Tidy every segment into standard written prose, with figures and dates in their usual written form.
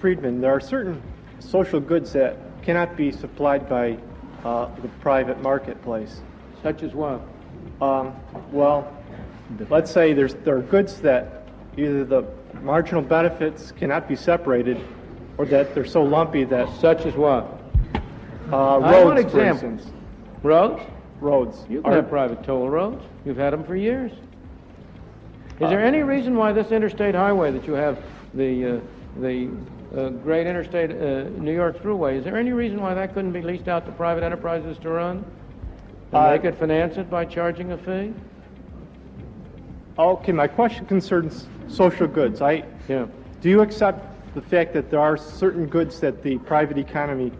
Friedman, there are certain social goods that cannot be supplied by the private marketplace. Such as what? Well, let's say there are goods that either the marginal benefits cannot be separated, or that they're so lumpy that Such as what? roads, want for examples. instance. Roads? Roads. You can have private toll roads. You've had them for years. Is there any reason why this interstate highway that you have, the great interstate New York Thruway, is there any reason why that couldn't be leased out to private enterprises to run? And they could finance it by charging a fee? Okay, my question concerns social goods. Yeah. Do you accept the fact that there are certain goods that the private economy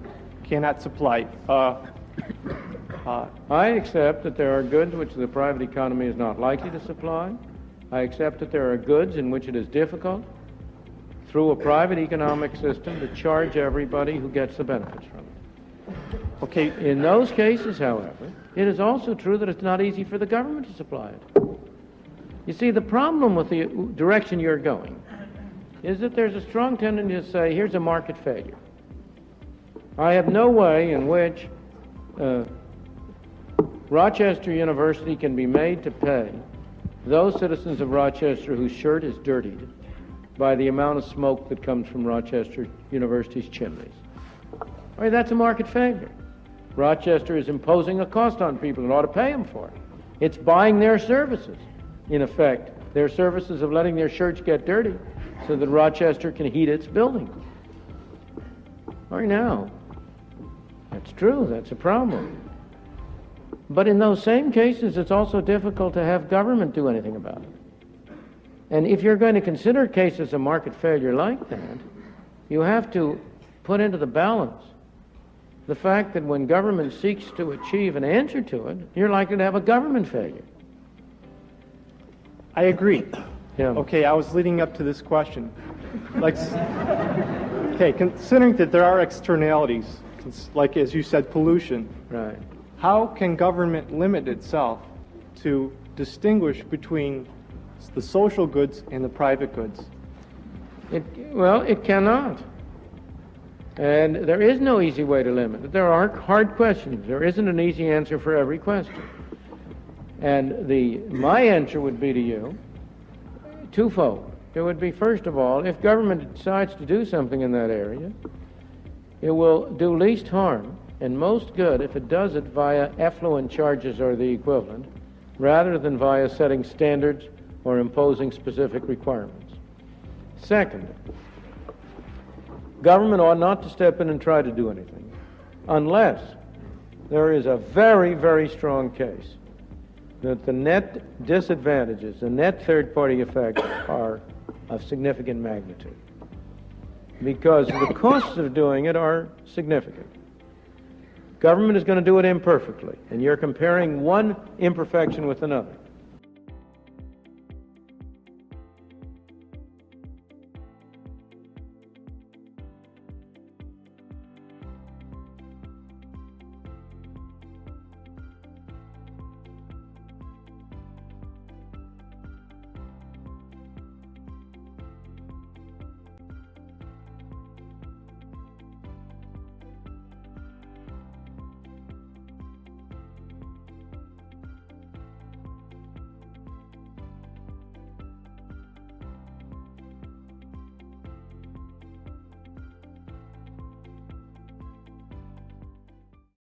cannot supply? I accept that there are goods which the private economy is not likely to supply. I accept that there are goods in which it is difficult through a private economic system to charge everybody who gets the benefits from it. Okay. In those cases, however, it is also true that it's not easy for the government to supply it. You see, the problem with the direction you're going is that there's a strong tendency to say, here's a market failure. I have no way in which Rochester University can be made to pay those citizens of Rochester whose shirt is dirtied by the amount of smoke that comes from Rochester University's chimneys. All right, that's a market failure. Rochester is imposing a cost on people and ought to pay them for it. It's buying their services, in effect, their services of letting their shirts get dirty so that Rochester can heat its buildings. All right, now, that's true, that's a problem. But in those same cases, it's also difficult to have government do anything about it. And if you're going to consider cases of market failure like that, you have to put into the balance the fact that when government seeks to achieve an answer to it, you're likely to have a government failure. I agree. Yeah. Okay, I was leading up to this question. Okay, considering that there are externalities, like as you said, pollution. Right. How can government limit itself to distinguish between the social goods and the private goods? It cannot. And there is no easy way to limit it. There are hard questions. There isn't an easy answer for every question. And my answer would be to you twofold. It would be, first of all, if government decides to do something in that area, it will do least harm and most good if it does it via effluent charges or the equivalent, rather than via setting standards or imposing specific requirements. Second, government ought not to step in and try to do anything unless there is a very, very strong case that the net disadvantages, the net third-party effects are of significant magnitude, because the costs of doing it are significant. Government is going to do it imperfectly, and you're comparing one imperfection with another.